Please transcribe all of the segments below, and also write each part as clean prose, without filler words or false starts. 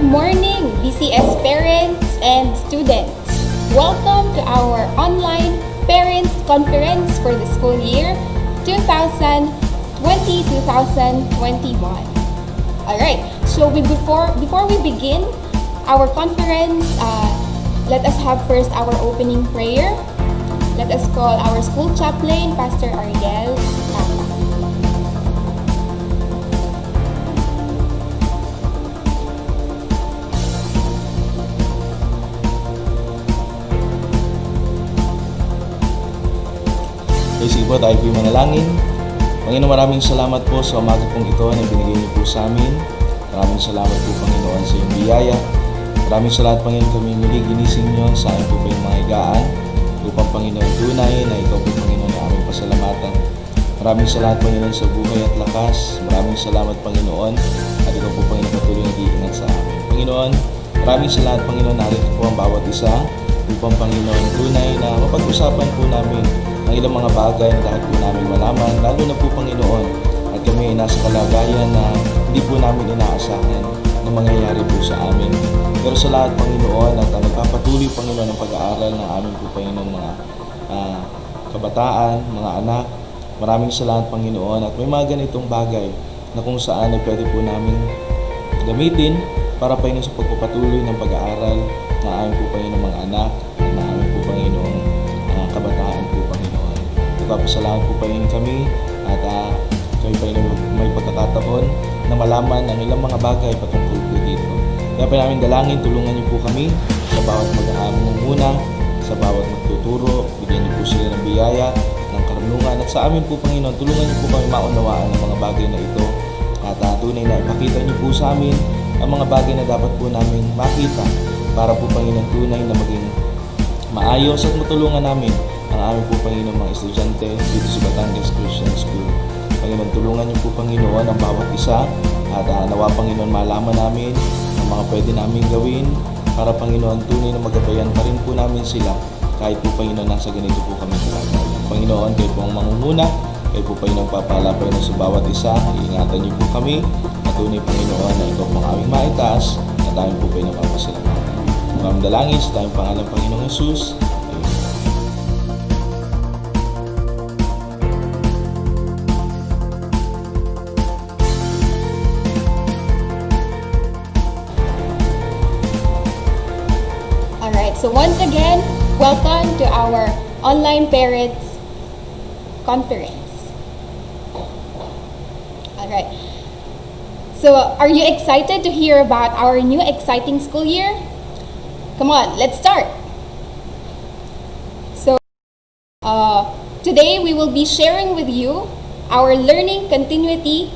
morning, BCS parents and students. Welcome to our online parents conference for the school year 2020-2021. Alright, so before we begin our conference, let us have first our opening prayer. Let us call our school chaplain, Pastor Ariel. Sige po, tayo po'y manalangin. Panginoon, maraming salamat po sa umaga pong ito na binigay niyo po sa amin. Maraming salamat po, Panginoon, sa iyong biyaya. Maraming salamat, Panginoon, kami muli ginising niyo sa amin po ba yung mga higaan. Upang, Panginoon, tunay na ikaw po, Panginoon, na aming pasalamatan. Maraming salamat, Panginoon, sa buhay at lakas. Maraming salamat, Panginoon, at ikaw po, Panginoon, patuloy nag-iingat sa amin. Panginoon, maraming salamat, Panginoon, narito po ang bawat isa. Upang, Panginoon, tunay na mapag-usapan po namin ang ilang mga bagay na dapat po namin malaman, lalo na po, Panginoon, at kami ay nasa kalagayan na hindi po namin inaasahan na mangyayari po sa amin. Pero sa lahat, Panginoon, at nagpapatuloy, Panginoon, ang pag-aaral ng aming po, Panginoon, mga kabataan, mga anak. Maraming salamat, Panginoon, at may mga ganitong bagay na kung saan ay pwede po namin gamitin para, Panginoon, sa pagpapatuloy ng pag-aaral ng aming po, Panginoon, mga anak, ng aming po, Panginoon, kabataan po, Panginoon. Nagpapasalamat po, Panginoon, kami at kami, Panginoon, may pagkakataon na malaman ang ilang mga bagay patungkol po dito. Kaya pa namin dalangin, tulungan niyo po kami sa bawat mag-aamumuna, sa bawat magtuturo, bigyan niyo po sila ng biyaya, ng karunungan, at sa amin po, Panginoon, tulungan niyo po kami maunawaan ang mga bagay na ito at tunay na ipakita niyo po sa amin ang mga bagay na dapat po namin makita para po, Panginoon, tunay na maging maayos at matulungan namin ang aming po, Panginoon, mga estudyante dito sa Batangas Christian School. Panginoon, tulungan niyo po, Panginoon, ang bawat isa at nawa, Panginoon, malaman namin ang mga pwede namin gawin para, Panginoon, tunay na magabayan pa rin po namin sila kahit po, Panginoon, nasa ganito po kami kalagayan. Panginoon, kayo po ang mangunguna, kayo po, Panginoon, papalapay na sa bawat isa. Iingatan niyo po kami at tunay, Panginoon, na ikaw po ang aming maitaas at aming po kayo napapasalamatan. Maraming dalangin sa tayong pangalan, Panginoong Jesus. Alright, so once again, welcome to our online parents conference. Alright, so are you excited to hear about our new exciting school year? Come on, let's start. So, today we will be sharing with you our learning continuity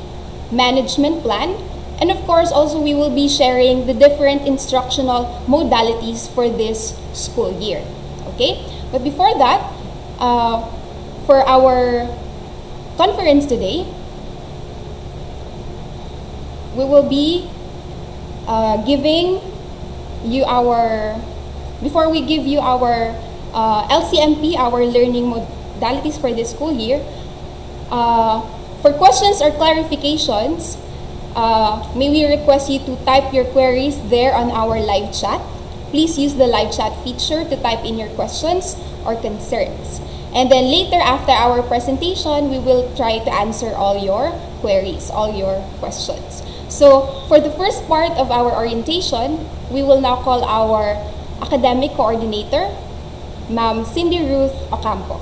management plan. And of course, also we will be sharing the different instructional modalities for this school year. Okay? But before that, for our conference today, we will be giving you before we give you our LCMP, our learning modalities for this school year, for questions or clarifications, may we request you to type your queries there on our live chat. Please use the live chat feature to type in your questions or concerns. And then later, after our presentation, we will try to answer all your queries, all your questions. So, for the first part of our orientation, we will now call our academic coordinator, Ma'am Cindy Ruth Ocampo.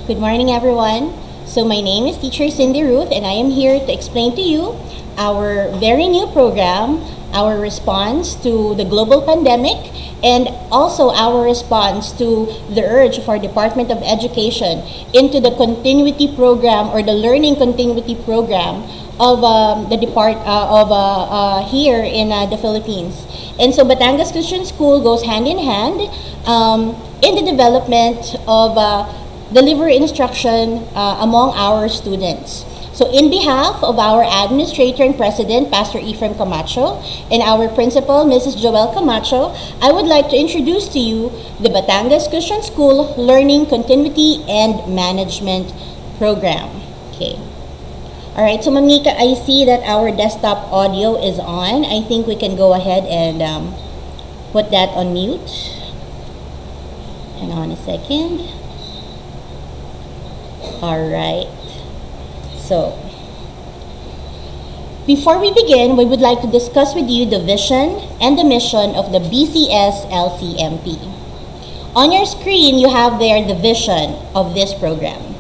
Good morning, everyone. So my name is Teacher Cindy Ruth, and I am here to explain to you our very new program, our response to the global pandemic, and also our response to the urge of our Department of Education into the continuity program or the learning continuity program of here in the Philippines. And so Batangas Christian School goes hand in hand in the development of deliver instruction among our students. So in behalf of our Administrator and President, Pastor Ephraim Camacho, and our Principal, Mrs. Joelle Camacho, I would like to introduce to you the Batangas Christian School Learning Continuity and Management Program. Okay. All right, so Ma'am Nika, I see that our desktop audio is on. I think we can go ahead and put that on mute. Hang on a second. All right. So, before we begin, we would like to discuss with you the vision and the mission of the BCS-LCMP. On your screen, you have there the vision of this program.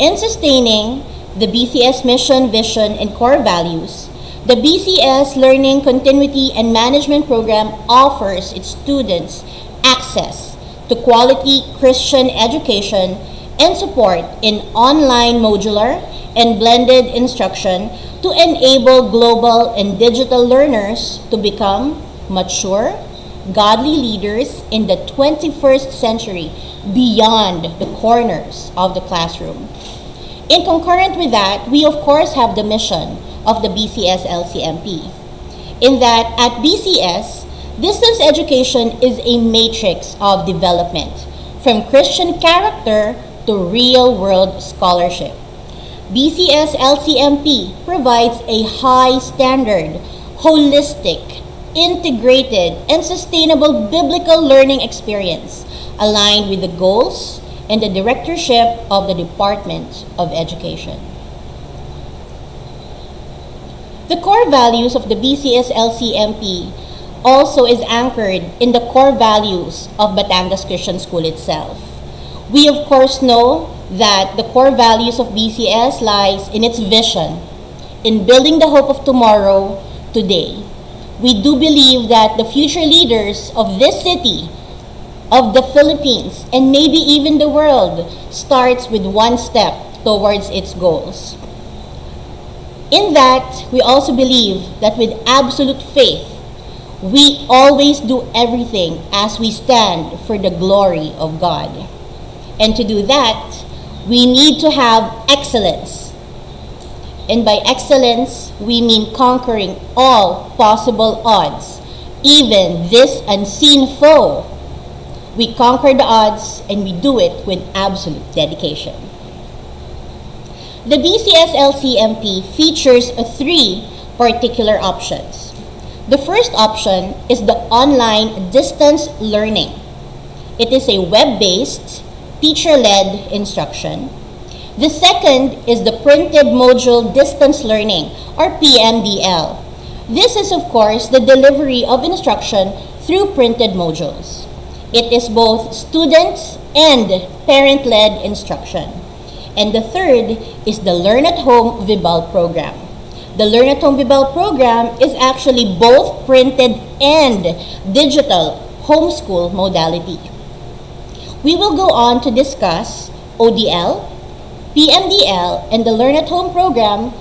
In sustaining the BCS mission, vision, and core values, the BCS Learning Continuity and Management Program offers its students access to quality Christian education and support in online modular and blended instruction to enable global and digital learners to become mature, godly leaders in the 21st century beyond the corners of the classroom. In concurrent with that, we of course have the mission of the BCS-LCMP. In that, at BCS, distance education is a matrix of development, from Christian character to real-world scholarship. BCS-LCMP provides a high standard, holistic, integrated, and sustainable biblical learning experience aligned with the goals and the directorship of the Department of Education. The core values of the BCS-LCMP also is anchored in the core values of Batangas Christian School itself. We of course know that the core values of BCS lies in its vision, in building the hope of tomorrow, today. We do believe that the future leaders of this city, of the Philippines, and maybe even the world, starts with one step towards its goals. In that, we also believe that with absolute faith, we always do everything as we stand for the glory of God. And to do that, we need to have excellence. And by excellence, we mean conquering all possible odds, even this unseen foe. We conquer the odds and we do it with absolute dedication. The BCS-LCMP features three particular options. The first option is the online distance learning. It is a web-based, teacher-led instruction. The second is the printed module distance learning, or PMDL. This is, of course, the delivery of instruction through printed modules. It is both student and parent-led instruction. And the third is the Learn at Home VIBAL program. The Learn at Home VIBAL program is actually both printed and digital homeschool modality. We will go on to discuss ODL, PMDL, and the Learn at Home program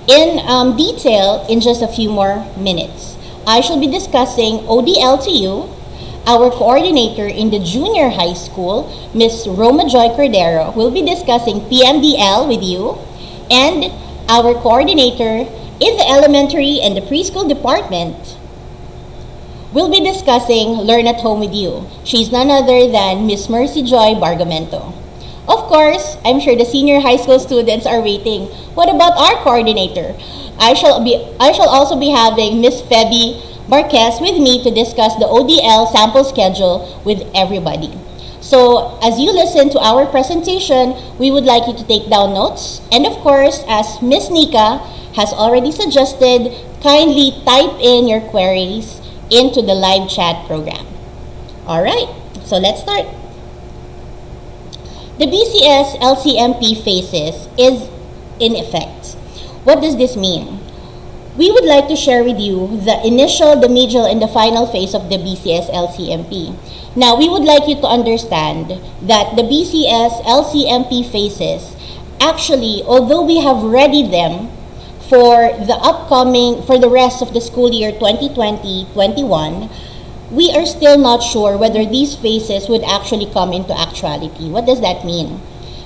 in detail in just a few more minutes. I shall be discussing ODL to you. Our coordinator in the junior high school, Ms. Roma Joy Cordero, will be discussing PMDL with you, and our coordinator in the elementary and the preschool department will be discussing Learn at Home with you. She's none other than Miss Mercy Joy Bargamento. Of course, I'm sure the senior high school students are waiting. What about our coordinator? I shall also be having Miss Feby Marquez with me to discuss the ODL sample schedule with everybody. So, as you listen to our presentation, we would like you to take down notes. And of course, as Miss Nika has already suggested, kindly type in your queries into the live chat program. Alright, so let's start. The BCS-LCMP phases is in effect. What does this mean? We would like to share with you the initial, the medial, and the final phase of the BCS-LCMP. Now, we would like you to understand that the BCS-LCMP phases, actually, although we have readied them for the rest of the school year 2020-21, we are still not sure whether these phases would actually come into actuality. What does that mean?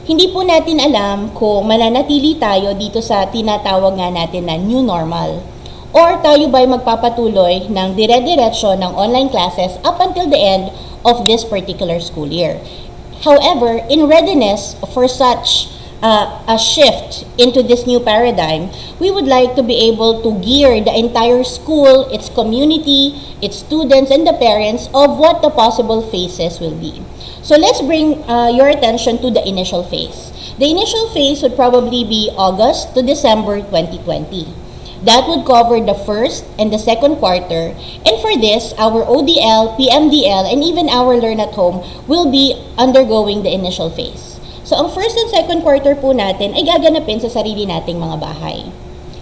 hindi po natin alam kung mananatili tayo dito sa tinatawag nga natin na new normal. Or tayo ba'y magpapatuloy ng dire-diretso ng online classes up until the end of this particular school year. However, in readiness for such a shift into this new paradigm, we would like to be able to gear the entire school, its community, its students, and the parents of what the possible phases will be. So let's bring your attention to the initial phase. The initial phase would probably be August to December 2020. That would cover the first and the second quarter. And for this, our ODL, PMDL, and even our Learn at Home will be undergoing the initial phase. So ang first and second quarter po natin ay gaganapin sa sarili nating mga bahay.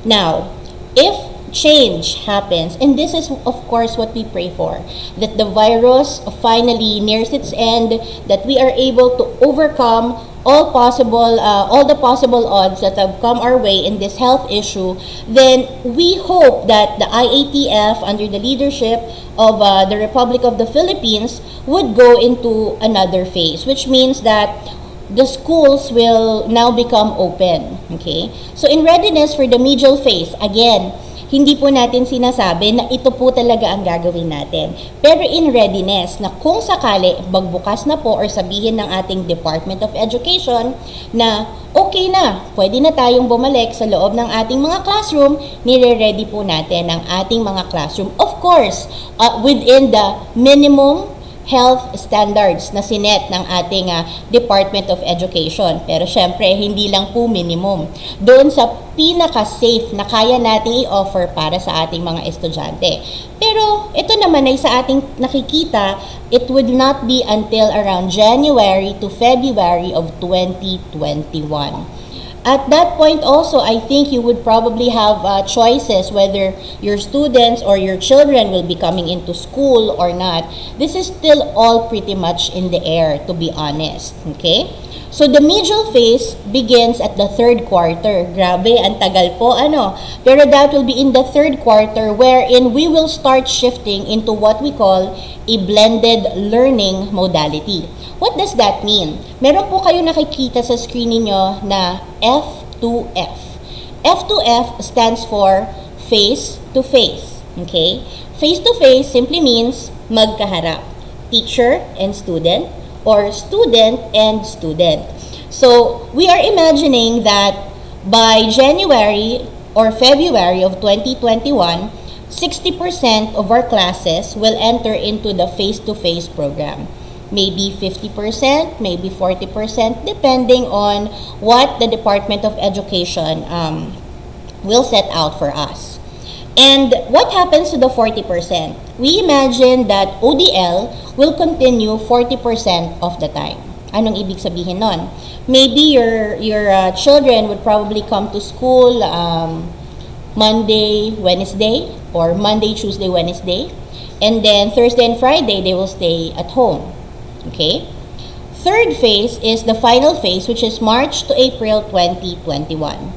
Now, if change happens, and this is of course what we pray for, that the virus finally nears its end, that we are able to overcome all the possible odds that have come our way in this health issue, then we hope that the IATF under the leadership of the Republic of the Philippines would go into another phase, which means that the schools will now become open. Okay? So in readiness for the medial phase, again, hindi po natin sinasabi na ito po talaga ang gagawin natin. Pero in readiness, na kung sakali magbukas na po or sabihin ng ating Department of Education na okay na, pwede na tayong bumalik sa loob ng ating mga classroom, nire-ready po natin ang ating mga classroom. Of course, within the minimum health standards na sinet ng ating Department of Education. Pero syempre, hindi lang po minimum. Doon sa pinaka-safe na kaya nating i-offer para sa ating mga estudyante. Pero ito naman ay sa ating nakikita, it would not be until around January to February of 2021. At that point also, I think you would probably have choices whether your students or your children will be coming into school or not. This is still all pretty much in the air, to be honest. Okay? So the medial phase begins at the third quarter. Grabe, ang tagal po, ano? Pero that will be in the third quarter wherein we will start shifting into what we call a blended learning modality. What does that mean? Meron po kayo nakikita sa screen niyo na F2F. F2F stands for face-to-face. Okay? Face-to-face simply means magkaharap. Teacher and student or student and student. So, we are imagining that by January or February of 2021, 60% of our classes will enter into the face-to-face program. Maybe 50%, maybe 40%, depending on what the Department of Education will set out for us. And what happens to the 40%? We imagine that ODL will continue 40% of the time. Anong ibig sabihin nun? Maybe your children would probably come to school Monday, Wednesday, or Monday, Tuesday, Wednesday. And then Thursday and Friday, they will stay at home. Okay? Third phase is the final phase, which is March to April 2021.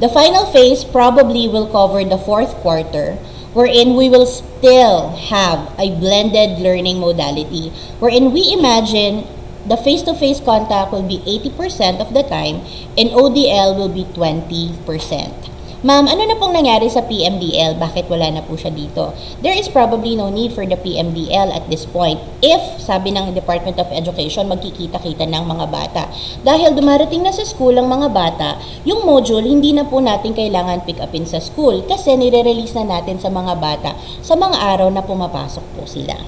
The final phase probably will cover the fourth quarter, wherein we will still have a blended learning modality, wherein we imagine the face-to-face contact will be 80% of the time and ODL will be 20%. Ma'am, ano na pong nangyari sa PMDL? Bakit wala na po siya dito? There is probably no need for the PMDL at this point if, sabi ng Department of Education, magkikita-kita ng mga bata. Dahil dumarating na sa school ang mga bata, yung module hindi na po natin kailangan pick upin sa school kasi nire-release na natin sa mga bata sa mga araw na pumapasok po sila.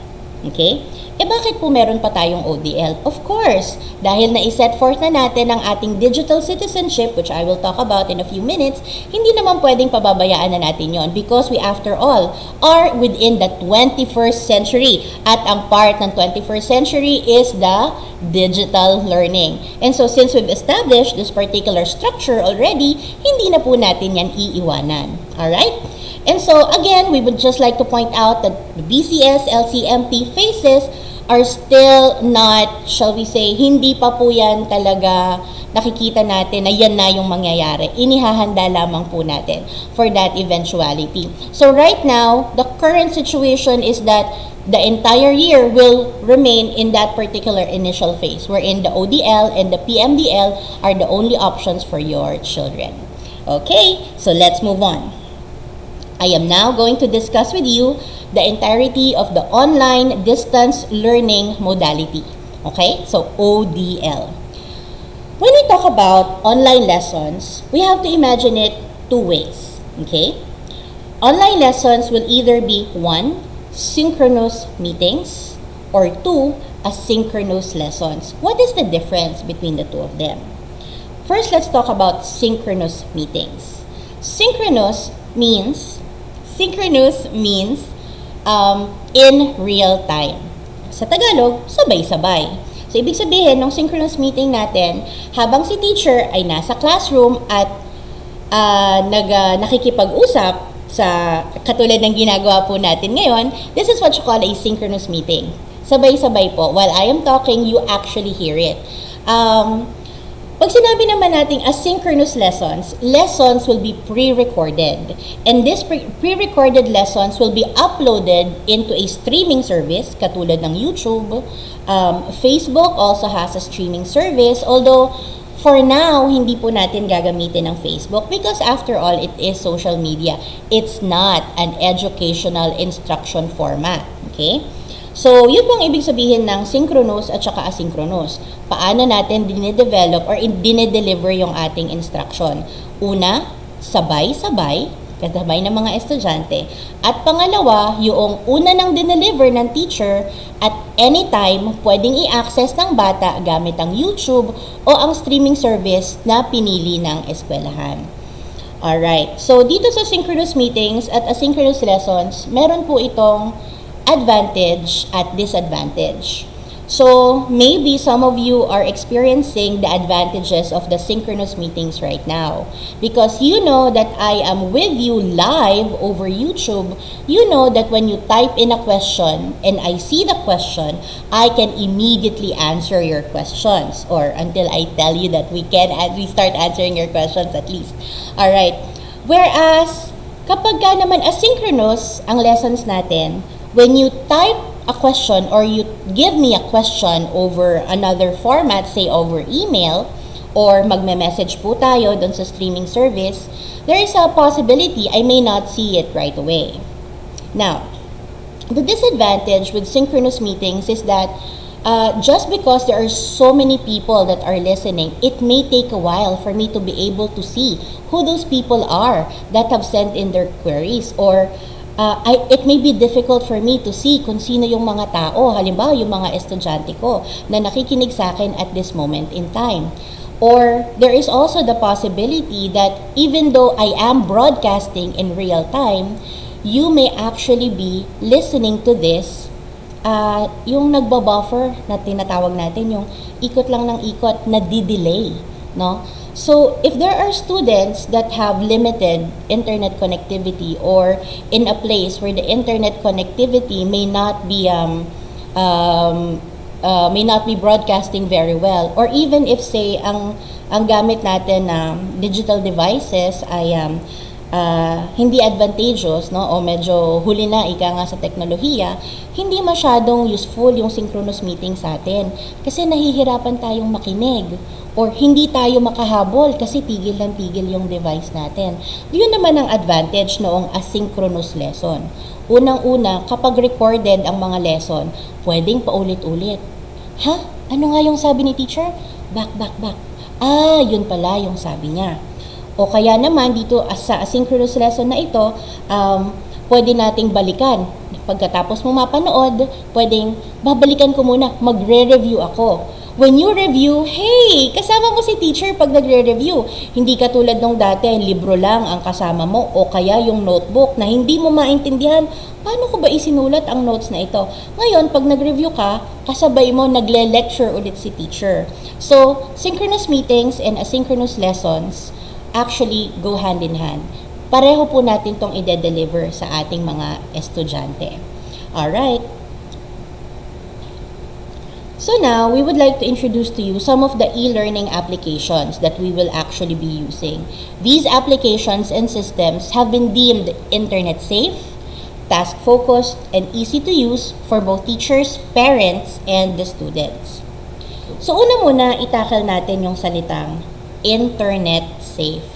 Okay? Bakit po meron pa tayong ODL? Of course, dahil na-set forth na natin ang ating digital citizenship, which I will talk about in a few minutes, hindi naman pwedeng pababayaan na natin yon because we, after all, are within the 21st century. At ang part ng 21st century is the digital learning. And so, since we've established this particular structure already, hindi na po natin yan iiwanan. Alright? And so, again, we would just like to point out that the BCS-LCMP phases are still not, shall we say, hindi pa po yan talaga nakikita natin na yan na yung mangyayari. Inihahanda lamang po natin for that eventuality. So right now, the current situation is that the entire year will remain in that particular initial phase, wherein the ODL and the PMDL are the only options for your children. Okay, so let's move on. I am now going to discuss with you the entirety of the online distance learning modality. Okay, so ODL. When we talk about online lessons, we have to imagine it two ways. Okay, online lessons will either be 1, synchronous meetings, or 2, asynchronous lessons. What is the difference between the two of them? First, let's talk about synchronous meetings. Synchronous means in real time. Sa Tagalog, sabay-sabay. So, ibig sabihin, ng synchronous meeting natin, habang si teacher ay nasa classroom at nakikipag-usap sa katulad ng ginagawa po natin ngayon, this is what you call a synchronous meeting. Sabay-sabay po. While I am talking, you actually hear it. Pag sinabi naman nating asynchronous lessons will be pre-recorded. And these pre-recorded lessons will be uploaded into a streaming service, katulad ng YouTube. Facebook also has a streaming service, although for now, hindi po natin gagamitin ng Facebook because after all, it is social media. It's not an educational instruction format. Okay? So, yun pong ibig sabihin ng synchronous at saka asynchronous. Paano natin dinedevelop or dinedeliver yung ating instruction? Una, sabay-sabay, kasabay ng mga estudyante. At pangalawa, yung una nang dineliver ng teacher at anytime pwedeng i-access ng bata gamit ang YouTube o ang streaming service na pinili ng eskwelahan. Alright, so dito sa synchronous meetings at asynchronous lessons, meron po itong advantage at disadvantage. So, maybe some of you are experiencing the advantages of the synchronous meetings right now. Because you know that I am with you live over YouTube, you know that when you type in a question and I see the question, I can immediately answer your questions. Or until I tell you that we start answering your questions at least. Alright. Whereas, kapag ka naman asynchronous ang lessons natin, when you type a question or you give me a question over another format, say over email, or magme-message po tayo dun sa streaming service, there is a possibility I may not see it right away. Now, the disadvantage with synchronous meetings is that just because there are so many people that are listening, it may take a while for me to be able to see who those people are that have sent in their queries, or it may be difficult for me to see kung sino yung mga tao, halimbawa yung mga estudyante ko na nakikinig sa akin at this moment in time. Or there is also the possibility that even though I am broadcasting in real time, you may actually be listening to this, yung nagbabuffer na tinatawag natin, yung ikot lang ng ikot na di-delay, no? So, if there are students that have limited internet connectivity or in a place where the internet connectivity may not be broadcasting very well, or even if say ang gamit natin na digital devices ay hindi advantageous, no, o medyo huli na ika nga sa teknolohiya, hindi masyadong useful yung synchronous meeting sa atin kasi nahihirapan tayong makinig or hindi tayo makahabol kasi tigil lang tigil yung device natin. Yun naman ang advantage noong asynchronous lesson. Unang-una, kapag recorded ang mga lesson, pwedeng paulit-ulit. Ha? Ano nga yung sabi ni teacher? Back. Yun pala yung sabi niya. O kaya naman dito sa asynchronous lesson na ito, pwede nating balikan. Pagkatapos mo mapanood, pwedeng babalikan ko muna, magre-review ako. When you review, hey, kasama mo si teacher pag nagre-review. Hindi katulad nung dati, libro lang ang kasama mo o kaya yung notebook na hindi mo maintindihan. Paano ko ba isinulat ang notes na ito? Ngayon, pag nag-review ka, kasabay mo, nagle-lecture ulit si teacher. So, synchronous meetings and asynchronous lessons actually go hand in hand. Pareho po natin tong i-deliver sa ating mga estudyante. Alright. So now, we would like to introduce to you some of the e-learning applications that we will actually be using. These applications and systems have been deemed internet safe, task-focused, and easy to use for both teachers, parents, and the students. So una muna, itakal natin yung salitang internet safe.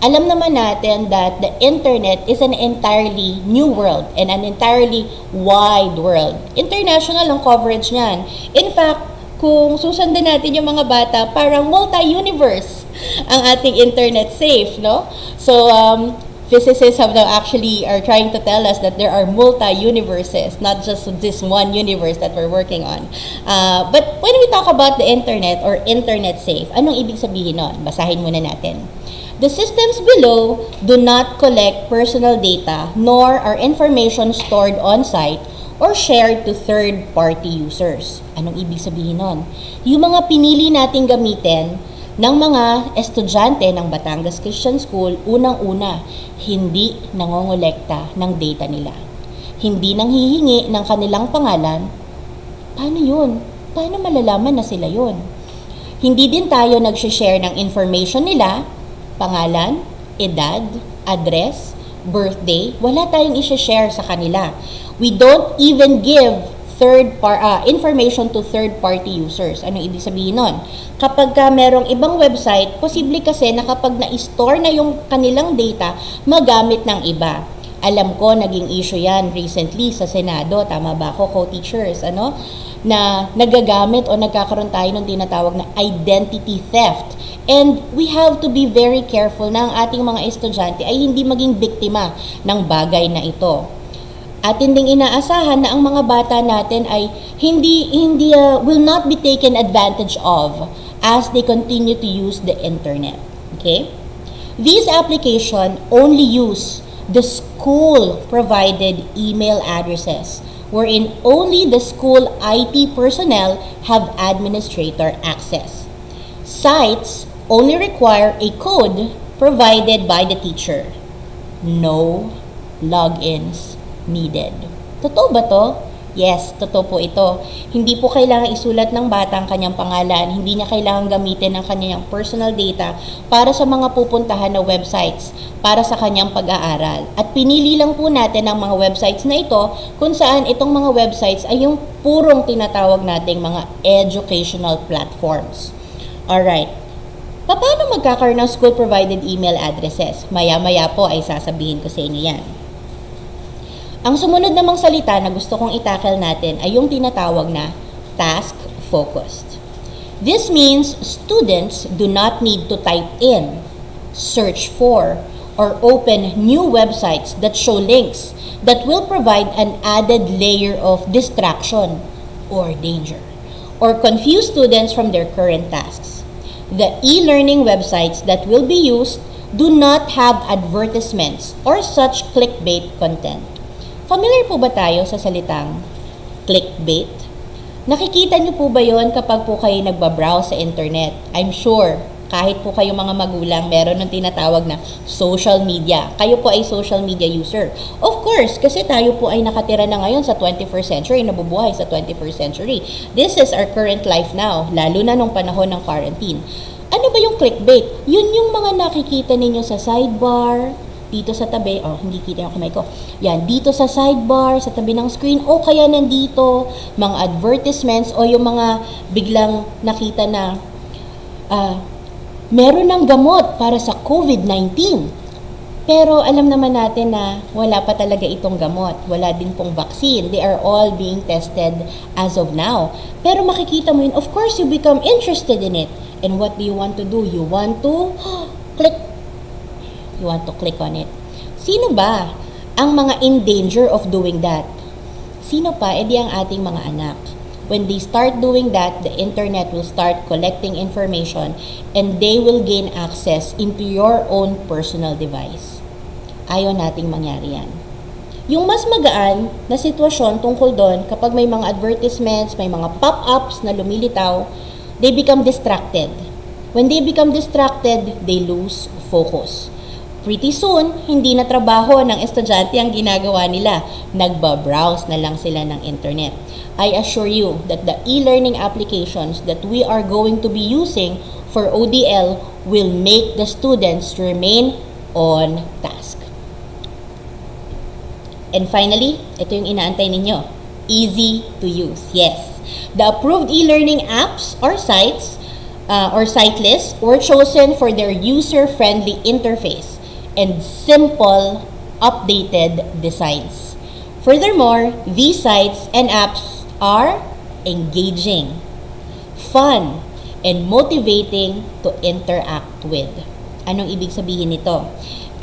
Alam naman natin that the internet is an entirely new world and an entirely wide world. International ang coverage niyan. In fact, kung susundan natin yung mga bata, parang multi-universe ang ating internet safe, no? So, physicists have now actually are trying to tell us that there are multi-universes, not just this one universe that we're working on. But when we talk about the internet or internet safe, anong ibig sabihin nun? Basahin muna natin. The systems below do not collect personal data nor are information stored on-site or shared to third-party users. Anong ibig sabihin nun? Yung mga pinili nating gamitin ng mga estudyante ng Batangas Christian School, unang-una, hindi nangongolekta ng data nila. Hindi nanghihingi ng kanilang pangalan. Paano yun? Paano malalaman na sila yun? Hindi din tayo nag-share ng information nila, pangalan, edad, address, birthday, wala tayong i-share sa kanila. We don't even give information to third-party users. Ano ibig sabihin nun? Kapag merong ibang website, posible kasi na kapag na-store na yung kanilang data, magamit ng iba. Alam ko, naging issue yan recently sa Senado. Tama ba ako, co-teachers? Na nagagamit o nagkakaroon tayo ng tinatawag na identity theft. And we have to be very careful na ang ating mga estudyante ay hindi maging biktima ng bagay na ito. Atin ding inaasahan na ang mga bata natin ay will not be taken advantage of as they continue to use the internet. Okay? These applications only use the school-provided email addresses, wherein only the school IT personnel have administrator access. Sites only require a code provided by the teacher. No logins needed. Totoo ba to? Yes, totoo po ito. Hindi po kailangan isulat ng bata ang kanyang pangalan, hindi niya kailangan gamitin ang kanyang personal data para sa mga pupuntahan na websites, para sa kanyang pag-aaral. At pinili lang po natin ang mga websites na ito kung saan itong mga websites ay yung purong tinatawag nating mga educational platforms. Alright. Paano magkakaroon ng school-provided email addresses? Maya-maya po ay sasabihin ko sa inyo yan. Ang sumunod namang salita na gusto kong itakal natin ay yung tinatawag na task-focused. This means students do not need to type in, search for, or open new websites that show links that will provide an added layer of distraction or danger, or confuse students from their current tasks. The e-learning websites that will be used do not have advertisements or such clickbait content. Familiar po ba tayo sa salitang clickbait? Nakikita niyo po ba yon kapag po kayo nagbabrowse sa internet? I'm sure, kahit po kayo mga magulang, meron ng tinatawag na social media. Kayo po ay social media user. Of course, kasi tayo po ay nakatira na ngayon sa 21st century, nabubuhay sa 21st century. This is our current life now, lalo na nung panahon ng quarantine. Ano ba yung clickbait? Yun yung mga nakikita ninyo sa sidebar, dito sa tabi, hindi kita yung kamay ko. Yan, dito sa sidebar, sa tabi ng screen, o kaya nandito, mga advertisements, o yung mga biglang nakita na meron ng gamot para sa COVID-19. Pero alam naman natin na wala pa talaga itong gamot. Wala din pong vaccine. They are all being tested as of now. Pero makikita mo yun, of course, you become interested in it. And what do you want to do? You want to click. You want to click on it. Sino ba ang mga in danger of doing that? Sino pa? Di ang ating mga anak. When they start doing that, the internet will start collecting information and they will gain access into your own personal device. Ayaw nating mangyari yan. Yung mas magaan na sitwasyon tungkol doon, kapag may mga advertisements, may mga pop-ups na lumilitaw, they become distracted. When they become distracted, they lose focus. Pretty soon, hindi na trabaho ng estudyante ang ginagawa nila. Nagbabrowse na lang sila ng internet. I assure you that the e-learning applications that we are going to be using for ODL will make the students remain on task. And finally, ito yung inaantay ninyo. Easy to use. Yes. The approved e-learning apps or sites or site lists were chosen for their user-friendly interface and simple, updated designs. Furthermore, these sites and apps are engaging, fun, and motivating to interact with. Anong ibig sabihin nito?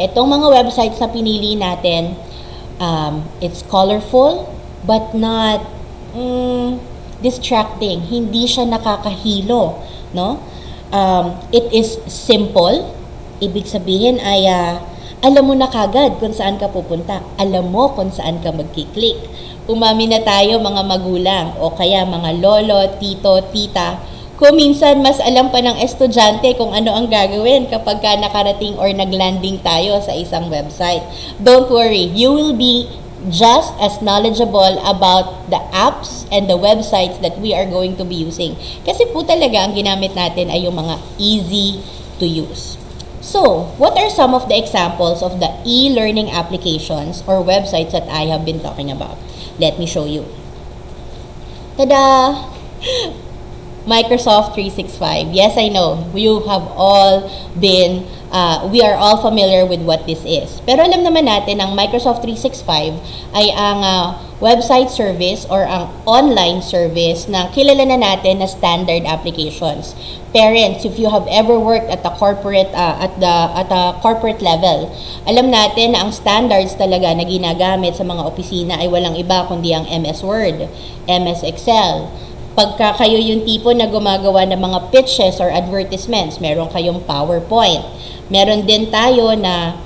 Itong mga websites na pinili natin, it's colorful but not distracting. Hindi siya nakakahilo, no? It is simple. Ibig sabihin ay alam mo na kagad kung saan ka pupunta. Alam mo kung saan ka magkiklik. Umami na tayo mga magulang o kaya mga lolo, tito, tita. Kung minsan mas alam pa ng estudyante kung ano ang gagawin kapag ka nakarating or naglanding tayo sa isang website. Don't worry, you will be just as knowledgeable about the apps and the websites that we are going to be using. Kasi po talaga ang ginamit natin ay yung mga easy to use. So, what are some of the examples of the e-learning applications or websites that I have been talking about? Let me show you. Tada! Microsoft 365. Yes, I know. You have all been, we are all familiar with what this is. Pero alam naman natin, ang Microsoft 365 ay ang website service or ang online service na kilala na natin na standard applications. Parents, if you have ever worked at a corporate at a corporate level, alam natin na ang standards talaga na ginagamit sa mga opisina ay walang iba kundi ang MS Word, MS Excel. Pagka kayo yung tipo na gumagawa ng mga pitches or advertisements, meron kayong PowerPoint. Meron din tayo na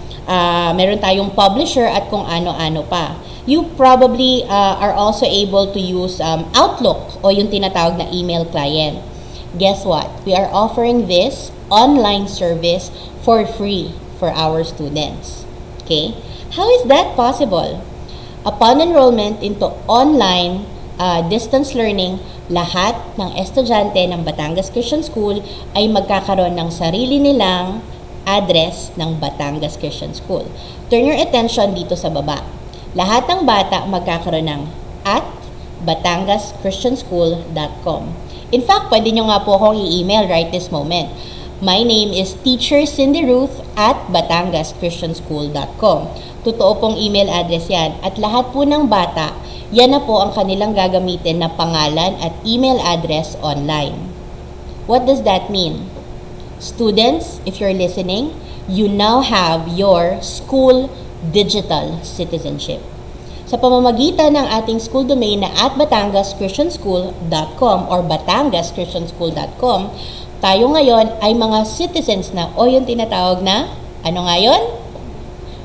meron tayong publisher at kung ano-ano pa. You probably are also able to use Outlook o yung tinatawag na email client. Guess what? We are offering this online service for free for our students. Okay? How is that possible? Upon enrollment into online distance learning, lahat ng estudyante ng Batangas Christian School ay magkakaroon ng sarili nilang address ng Batangas Christian School. Turn your attention dito sa baba. Lahat ng bata magkakaroon ng @batangaschristianschool.com. In fact, pwede nyo nga po akong i-email right this moment. My name is Teacher Cindy Ruth @batangaschristianschool.com. Totoo pong email address yan. At lahat po ng bata, yan na po ang kanilang gagamitin na pangalan at email address online. What does that mean? Students, if you're listening, you now have your school digital citizenship. Sa pamamagitan ng ating school domain na @batangaschristianschool.com or batangaschristianschool.com, tayo ngayon ay mga citizens na o yung tinatawag na, ano ngayon?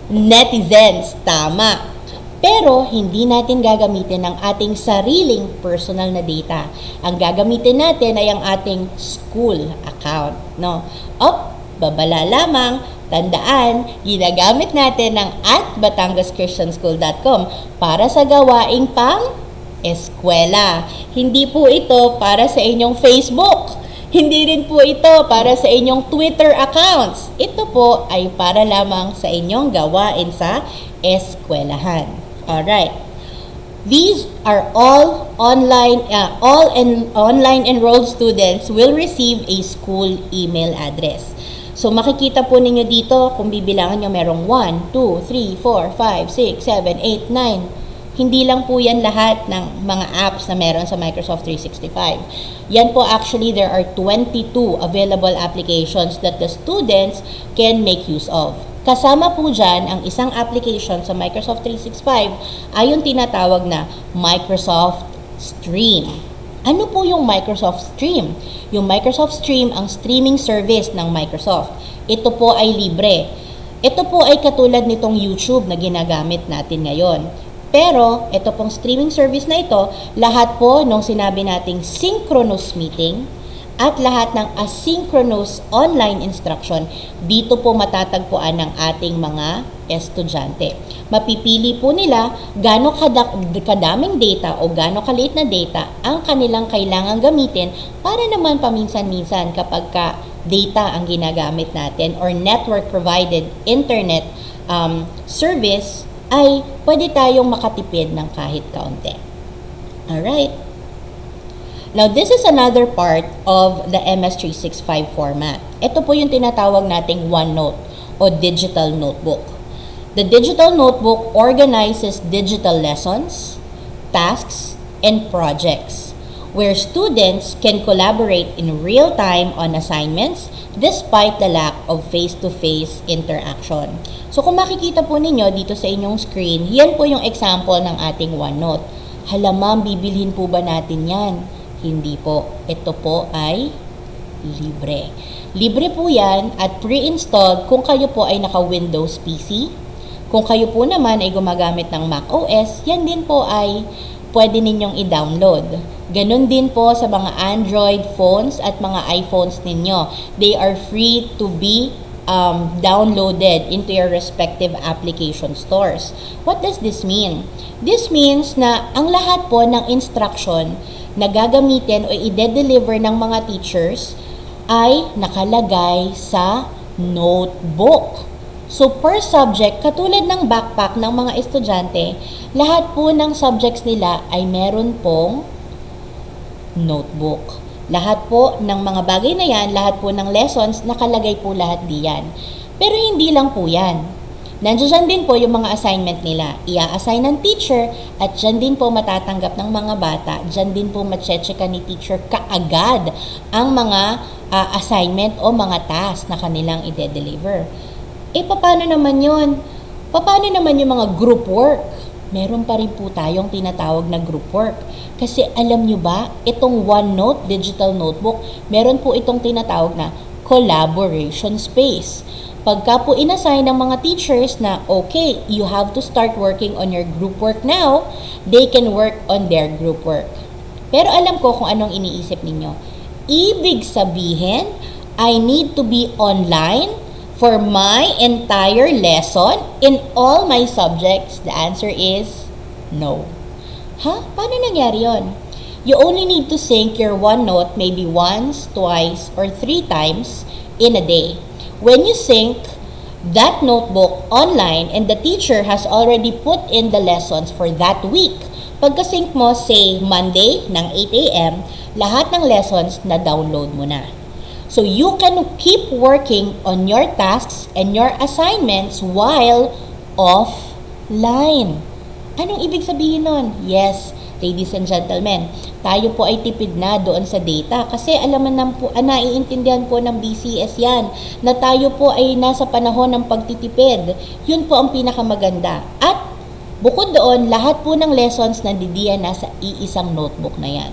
Netizens, tama. Pero hindi natin gagamitin ang ating sariling personal na data. Ang gagamitin natin ay ang ating school account, no? Babala lamang, tandaan, ginagamit natin ng @batangaschristianschool.com para sa gawaing pang eskwela. Hindi po ito para sa inyong Facebook. Hindi rin po ito para sa inyong Twitter accounts. Ito po ay para lamang sa inyong gawain sa eskwelahan. Alright. These are all online enrolled students will receive a school email address. So, makikita po ninyo dito, kung bibilangan nyo, merong 1, 2, 3, 4, 5, 6, 7, 8, 9. Hindi lang po yan lahat ng mga apps na meron sa Microsoft 365. Yan po actually, there are 22 available applications that the students can make use of. Kasama po dyan, ang isang application sa Microsoft 365 ay yung tinatawag na Microsoft Stream. Ano po yung Microsoft Stream? Yung Microsoft Stream ang streaming service ng Microsoft. Ito po ay libre. Ito po ay katulad nitong YouTube na ginagamit natin ngayon. Pero, ito pong streaming service na ito, lahat po nung sinabi nating synchronous meeting at lahat ng asynchronous online instruction, dito po matatagpuan ng ating mga estudyante. Mapipili po nila gaano kadaming data o gaano kaliit na data ang kanilang kailangan gamitin para naman paminsan-minsan kapag data ang ginagamit natin or network provided internet service ay pwede tayong makatipid ng kahit kaunti. Alright. Now, this is another part of the MS365 format. Ito po yung tinatawag nating OneNote o digital notebook. The digital notebook organizes digital lessons, tasks, and projects where students can collaborate in real time on assignments despite the lack of face-to-face interaction. So kung makikita po ninyo dito sa inyong screen, yan po yung example ng ating OneNote. Hala ma'am, bibilhin po ba natin yan? Hindi po. Ito po ay libre. Libre po yan at pre-installed kung kayo po ay naka-Windows PC. Kung kayo po naman ay gumagamit ng Mac OS, yan din po ay pwede ninyong i-download. Ganon din po sa mga Android phones at mga iPhones ninyo. They are free to be downloaded into your respective application stores. What does this mean? This means na ang lahat po ng instruction na gagamitin o i-deliver ng mga teachers ay nakalagay sa notebook. So, per subject, katulad ng backpack ng mga estudyante, lahat po ng subjects nila ay meron pong notebook. Lahat po ng mga bagay na yan, lahat po ng lessons, nakalagay po lahat diyan. Pero hindi lang po yan. Nandiyan din po yung mga assignment nila. Ia-assign ng teacher at dyan din po matatanggap ng mga bata. Dyan din po matche-checka ni teacher kaagad ang mga assignment o mga task na kanilang i-deliver. Paano naman yun? Paano naman yung mga group work? Meron pa rin po tayong tinatawag na group work. Kasi alam nyo ba, itong OneNote digital notebook, meron po itong tinatawag na collaboration space. Pagka po inassign ng mga teachers na, okay, you have to start working on your group work now, they can work on their group work. Pero alam ko kung anong iniisip ninyo. Ibig sabihin, I need to be online for my entire lesson in all my subjects. The answer is no. Paano nangyari yon? You only need to sync your OneNote maybe once, twice, or 3 times in a day. When you sync that notebook online and the teacher has already put in the lessons for that week, pagka-sync mo, say, Monday ng 8 a.m., lahat ng lessons na download mo na. So you can keep working on your tasks and your assignments while offline. Anong ibig sabihin nun? Yes, ladies and gentlemen, tayo po ay tipid na doon sa data kasi naiintindihan po ng BCS yan na tayo po ay nasa panahon ng pagtitipid. Yun po ang pinakamaganda. At bukod doon, lahat po ng lessons nandidiyan nasa iisang notebook na yan.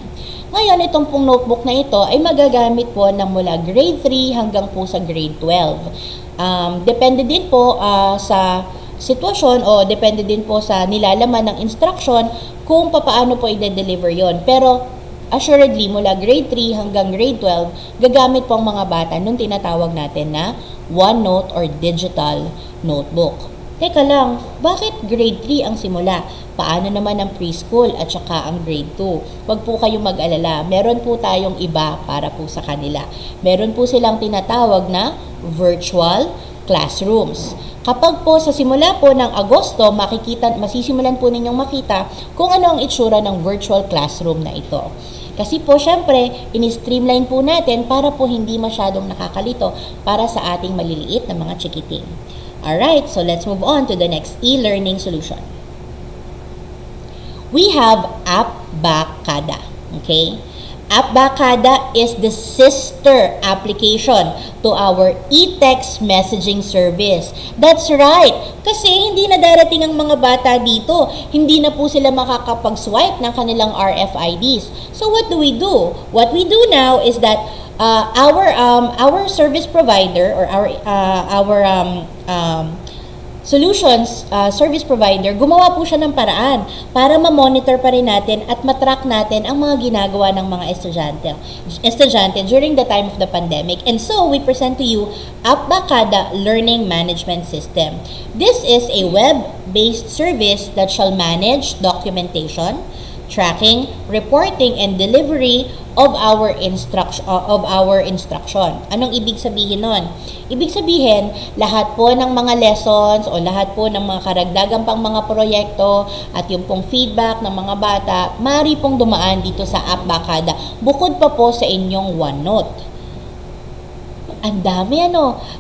Ngayon, itong pong notebook na ito ay magagamit po ng mula grade 3 hanggang po sa grade 12. Depende din po sa sitwasyon o depende din po sa nilalaman ng instruction kung paano po i-deliver yon. Pero assuredly, mula grade 3 hanggang grade 12, gagamit po ang mga bata nung tinatawag natin na OneNote or digital notebook. Teka lang, bakit grade 3 ang simula? Paano naman ang preschool at saka ang grade 2? Huwag po kayong mag-alala. Meron po tayong iba para po sa kanila. Meron po silang tinatawag na virtual classrooms. Kapag po sa simula po ng Agosto, masisimulan po ninyong makita kung ano ang itsura ng virtual classroom na ito. Kasi po syempre, in-streamline po natin para po hindi masyadong nakakalito para sa ating maliliit na mga chikiting. Alright, so let's move on to the next e-learning solution. We have Appbacada. Okay? Appbacada is the sister application to our e-text messaging service. That's right. Kasi hindi na darating ang mga bata dito. Hindi na po sila makakapag-swipe ng kanilang RFIDs. So what do we do? What we do now is that our service provider or our solutions service provider, gumawa po siya ng paraan para ma-monitor pa rin natin at matrack natin ang mga ginagawa ng mga estudyante during the time of the pandemic. And so, we present to you Appbacada Learning Management System. This is a web-based service that shall manage documentation, tracking, reporting, and delivery of our instruction. Anong ibig sabihin nun? Ibig sabihin, lahat po ng mga lessons o lahat po ng mga karagdagan pang mga proyekto at yung pong feedback ng mga bata, maaari pong dumaan dito sa Appbacada. Bukod pa po sa inyong OneNote. Ang dami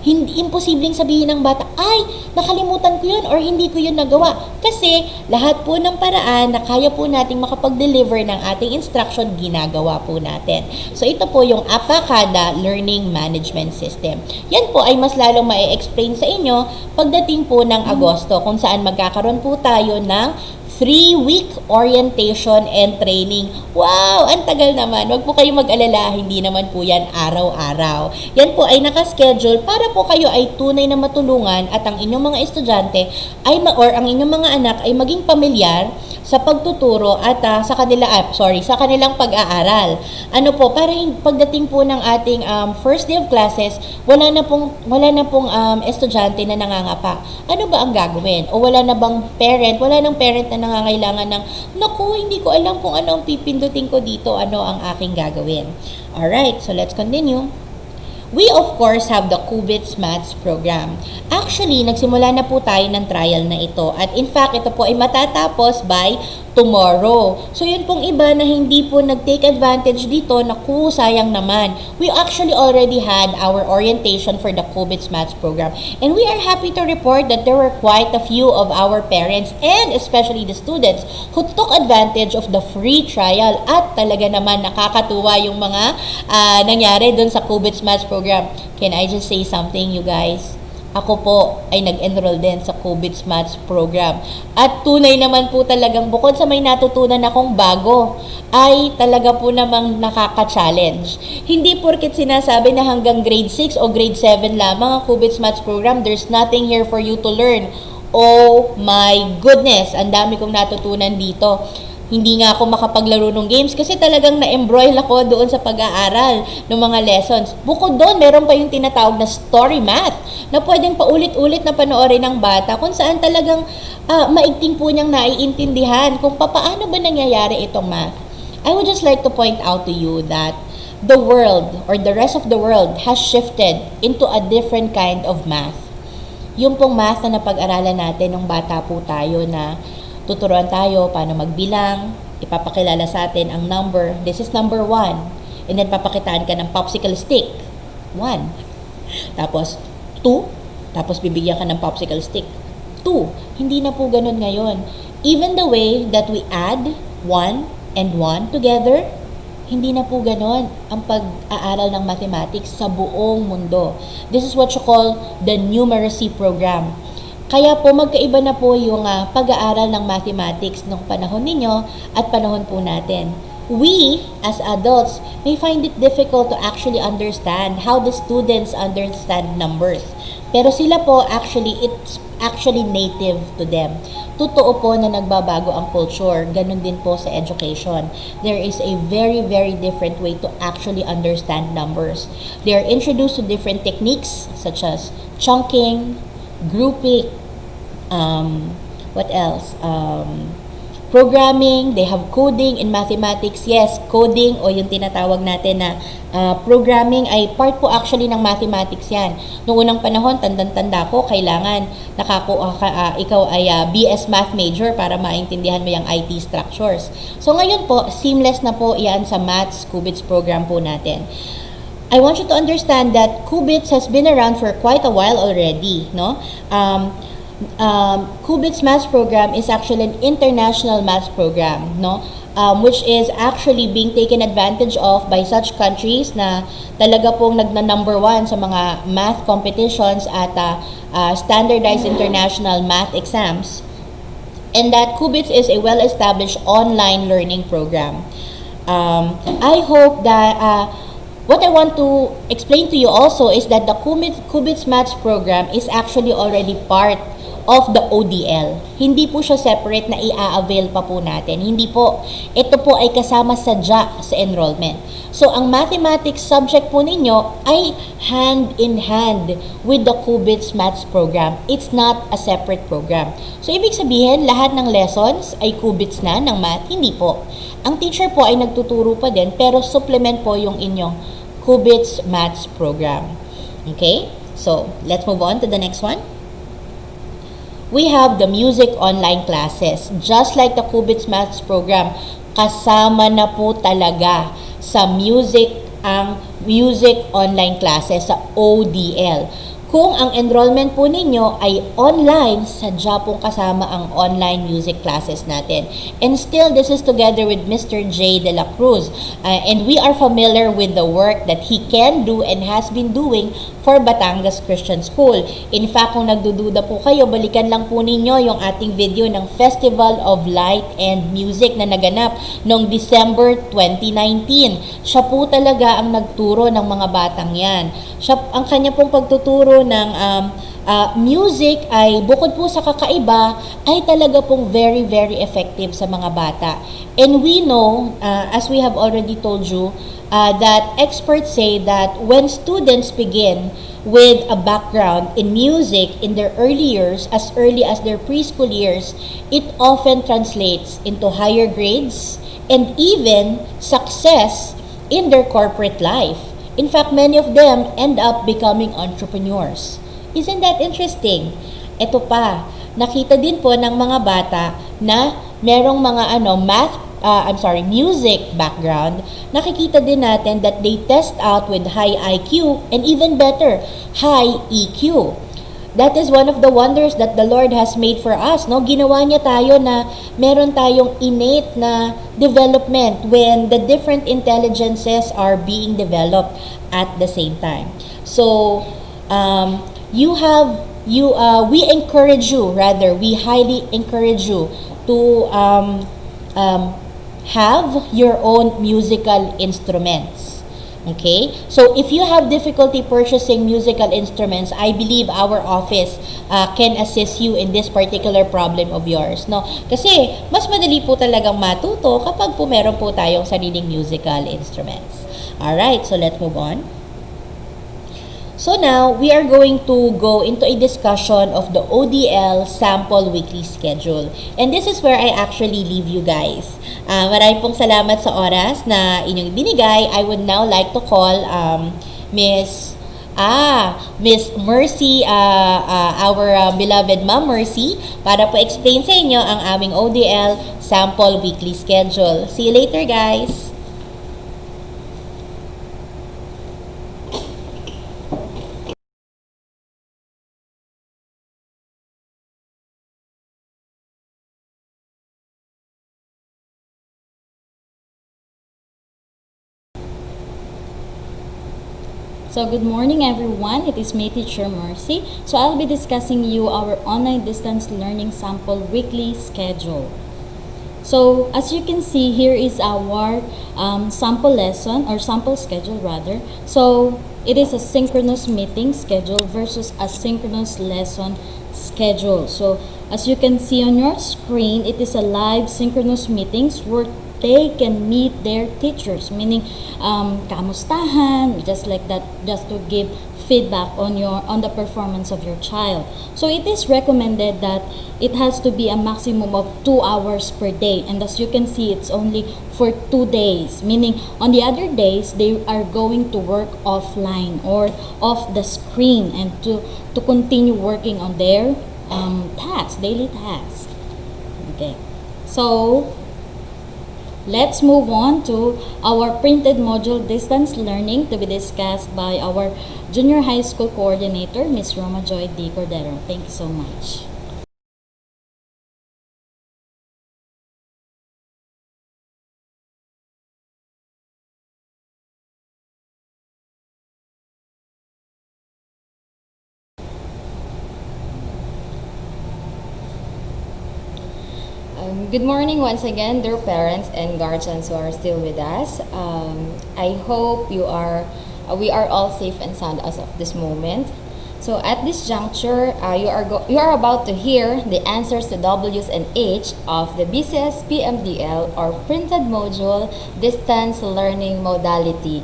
hindi imposibleng sabihin ng bata, ay, nakalimutan ko yun or hindi ko yun nagawa. Kasi lahat po ng paraan na kaya po nating makapag-deliver ng ating instruction, ginagawa po natin. So ito po yung Appbacada Learning Management System. Yan po ay mas lalong ma-explain sa inyo pagdating po ng Agosto, kung saan magkakaroon po tayo ng 3-week orientation and training. Wow! Ang tagal naman. Huwag po kayo mag-alala. Hindi naman po yan araw-araw. Yan po ay nakaschedule para po kayo ay tunay na matulungan at ang inyong mga estudyante or ang inyong mga anak ay maging pamilyar sa pagtuturo at sa kanilang pag-aaral. Para pagdating po ng ating first day of classes, wala na pong estudyante na nangangapa. Ano ba ang gagawin? O wala na bang wala nang parent na nangangailangan ng, naku, hindi ko alam kung ano ang pipindutin ko dito, ano ang aking gagawin. Alright, so let's continue. We of course have the Cubits Maths program. Actually, nagsimula na po tayo ng trial na ito at in fact, ito po ay matatapos by tomorrow. So yun pong iba na hindi po nag-take advantage dito, naku, sayang naman. We actually already had our orientation for the Cubits Maths program and we are happy to report that there were quite a few of our parents and especially the students who took advantage of the free trial at talaga naman nakakatuwa yung mga nangyari dun sa Cubits Maths program. Can I just say something, you guys? Ako po ay nag-enroll din sa Cubits Maths program. At tunay naman po talagang bukod sa may natutunan akong bago, ay talaga po namang nakaka-challenge. Hindi porket sinasabi na hanggang grade 6 o grade 7 lamang ang Cubits Maths program, there's nothing here for you to learn. Oh my goodness, ang dami kong natutunan dito. Hindi nga ako makapaglaro ng games kasi talagang na-embroil ako doon sa pag-aaral ng mga lessons. Bukod doon, meron pa yung tinatawag na story math na pwedeng paulit-ulit na panoorin ng bata kung saan talagang maigting po niyang naiintindihan kung paano ba nangyayari itong math. I would just like to point out to you that the world or the rest of the world has shifted into a different kind of math. Yung pong math na napag-aralan natin nung bata po tayo na tuturuan tayo paano magbilang, ipapakilala sa atin ang number, this is number 1, and then papakitaan ka ng popsicle stick, 1. Tapos 2, tapos bibigyan ka ng popsicle stick, 2. Hindi na po ganun ngayon. Even the way that we add 1 and 1 together, hindi na po ganun ang pag-aaral ng mathematics sa buong mundo. This is what you call the numeracy program. Kaya po magkaiba na po yung pag-aaral ng mathematics nung panahon ninyo at panahon po natin. We, as adults, may find it difficult to actually understand how the students understand numbers. Pero sila po, it's actually native to them. Totoo po na nagbabago ang culture, ganun din po sa education. There is a very, very different way to actually understand numbers. They are introduced to different techniques such as chunking, grouping, what else? Programming, they have coding in mathematics. Yes, coding o yung tinatawag natin na programming ay part po actually ng mathematics yan. Noong unang panahon, tandang-tanda ko, kailangan ikaw ay BS Math major para maintindihan mo yung IT structures. So ngayon po, seamless na po yan sa Maths Cubits program po natin. I want you to understand that Cubits has been around for quite a while already, no? Cubits Maths program is actually an international maths program, no? Which is actually being taken advantage of by such countries na talaga pong nagna-number 1 sa mga math competitions at standardized international math exams. And that Cubits is a well-established online learning program. I hope that what I want to explain to you also is that the Cubits Maths program is actually already part of the ODL. Hindi po siya separate na i-avail pa po natin. Hindi po. Ito po ay kasama sadya sa enrollment. So, ang mathematics subject po ninyo ay hand in hand with the Cubits Maths program. It's not a separate program. So, ibig sabihin, lahat ng lessons ay Cubits na ng math? Hindi po. Ang teacher po ay nagtuturo pa din, pero supplement po yung inyong Cubits Maths program. Okay? So, let's move on to the next one. We have the music online classes. Just like the Cubits Maths program, kasama na po talaga sa ang music online classes sa ODL. Kung ang enrollment po ninyo ay online, sadya pong kasama ang online music classes natin. And still, this is together with Mr. J. De La Cruz. And we are familiar with the work that he can do and has been doing for Batangas Christian School. In fact, kung nagdududa po kayo, balikan lang po ninyo yung ating video ng Festival of Light and Music na naganap noong December 2019. Siya po talaga ang nagturo ng mga batang yan. Ang kanya pong pagtuturo ng music ay bukod po sa kakaiba, ay talaga pong very, very effective sa mga bata. And we know, as we have already told you, that experts say that when students begin with a background in music in their early years, as early as their preschool years, it often translates into higher grades and even success in their corporate life. In fact, many of them end up becoming entrepreneurs. Isn't that interesting? Ito pa, nakita din po ng mga bata na merong mga music background. Nakikita din natin that they test out with high IQ and even better, high EQ. That is one of the wonders that the Lord has made for us. No? Ginawa niya tayo na meron tayong innate na development when the different intelligences are being developed at the same time. So, we encourage you, we highly encourage you to have your own musical instruments. Okay? So, if you have difficulty purchasing musical instruments, I believe our office can assist you in this particular problem of yours. No? Kasi, mas madali po talagang matuto kapag po meron po tayong sariling musical instruments. Alright, so let's move on. So now, we are going to go into a discussion of the ODL sample weekly schedule. And this is where I actually leave you guys. Maraming pong salamat sa oras na inyong binigay. I would now like to call Miss Mercy, our beloved Ma'am Mercy, para po explain sa inyo ang aming ODL sample weekly schedule. See you later, guys! So good morning everyone, it is me Teacher Mercy. So I'll be discussing you our online distance learning sample weekly schedule. So as you can see, here is our sample lesson or sample schedule rather. So it is a synchronous meeting schedule versus asynchronous lesson schedule. So as you can see on your screen, it is a live synchronous meetings where they can meet their teachers, meaning kamustahan, just like that, just to give feedback on the performance of your child. So it is recommended that it has to be a maximum of 2 hours per day, and as you can see, it's only for 2 days, meaning on the other days they are going to work offline or off the screen and to continue working on their daily tasks. Okay, so let's move on to our printed module distance learning to be discussed by our junior high school coordinator, Ms. Roma Joy D. Cordero. Thank you so much. Good morning once again, dear parents and guardians who are still with us. I hope we are all safe and sound as of this moment. So at this juncture, you are about to hear the answers to W's and H of the BCS-PMDL or Printed Module Distance Learning Modality.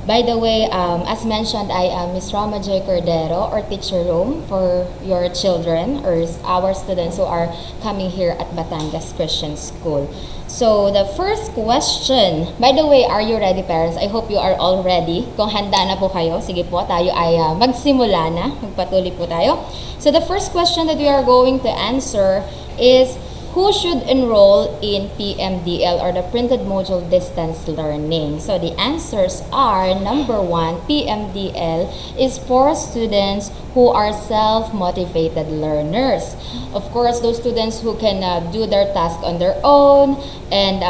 By the way, as mentioned, I am Ms. Rama Joy Cordero or Teacher Rome for your children or our students who are coming here at Batangas Christian School. So the first question, by the way, are you ready parents? I hope you are all ready. Kung handa na po kayo, sige po, tayo ay magsimula na. Magpatuloy po tayo. So the first question that we are going to answer is, who should enroll in PMDL or the Printed Module Distance Learning? So the answers are, number 1, PMDL is for students who are self-motivated learners. Of course, those students who can do their task on their own and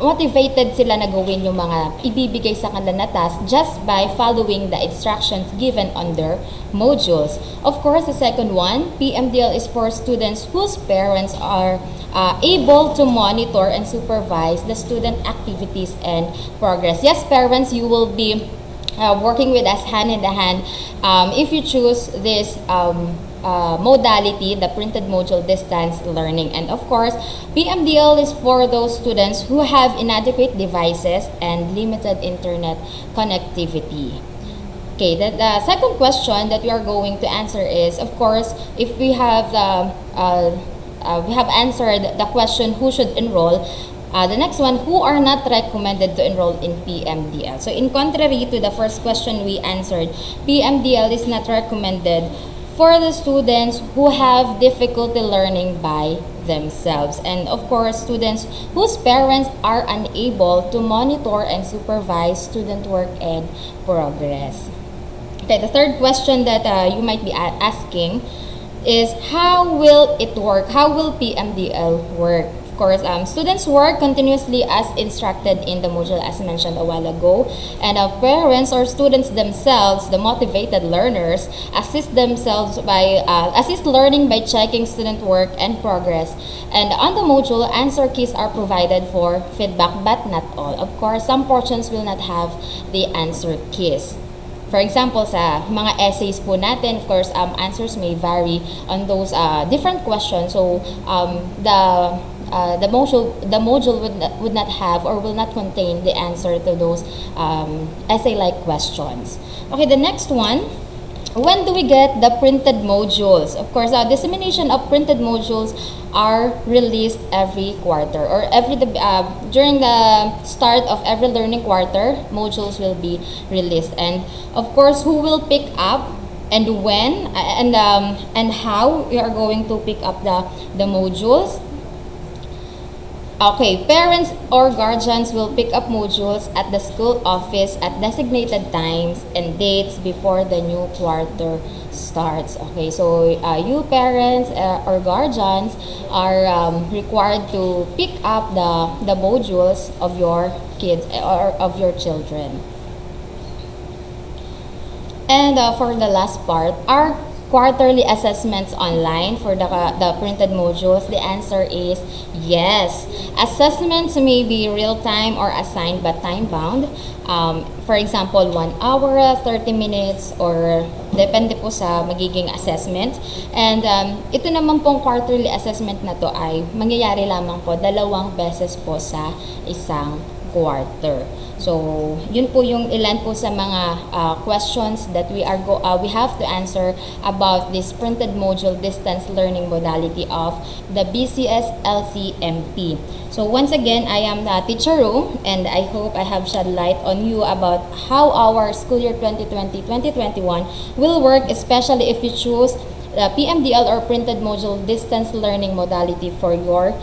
motivated sila na gawin yung mga ibibigay sa kanila na task just by following the instructions given on their modules. Of course, the second one, PMDL is for students whose parents are able to monitor and supervise the student activities and progress. Yes, parents, you will be working with us hand in the hand if you choose this modality, the Printed Module Distance Learning. And of course, PMDL is for those students who have inadequate devices and limited internet connectivity. Okay, the second question that we are going to answer is, of course, if we have answered the question who should enroll, the next one, who are not recommended to enroll in PMDL. So in contrary to the first question we answered, PMDL is not recommended for the students who have difficulty learning by themselves. And of course, students whose parents are unable to monitor and supervise student work and progress. Okay, the third question that you might be asking is, how will it work? How will PMDL work? Of course, students work continuously as instructed in the module as mentioned a while ago, and parents or students themselves, the motivated learners, assist learning by checking student work and progress. And on the module, answer keys are provided for feedback, but not all. Of course, some portions will not have the answer keys. For example, sa mga essays po natin, of course, answers may vary on those different questions. So, the module would not have or will not contain the answer to those essay-like questions. Okay, the next one. When do we get the printed modules? Of course, dissemination of printed modules are released every quarter or during the start of every learning quarter, modules will be released. And of course, who will pick up and when and how we are going to pick up the modules? Okay, parents or guardians will pick up modules at the school office at designated times and dates before the new quarter starts. Okay, so you parents or guardians are required to pick up the modules of your kids or of your children. And for the last part, are quarterly assessments online for the printed modules? The answer is yes. Assessments may be real-time or assigned but time-bound. For example, 1 hour, 30 minutes, or depende po sa magiging assessment. And ito naman pong quarterly assessment na to ay mangyayari lamang po 2 beses po sa isang quarter. So, yun po yung ilan po sa mga questions that we have to answer about this printed module distance learning modality of the BCS-LCMP. So, once again, I am Teacher Ru, and I hope I have shed light on you about how our school year 2020-2021 will work, especially if you choose the PMDL or printed module distance learning modality for your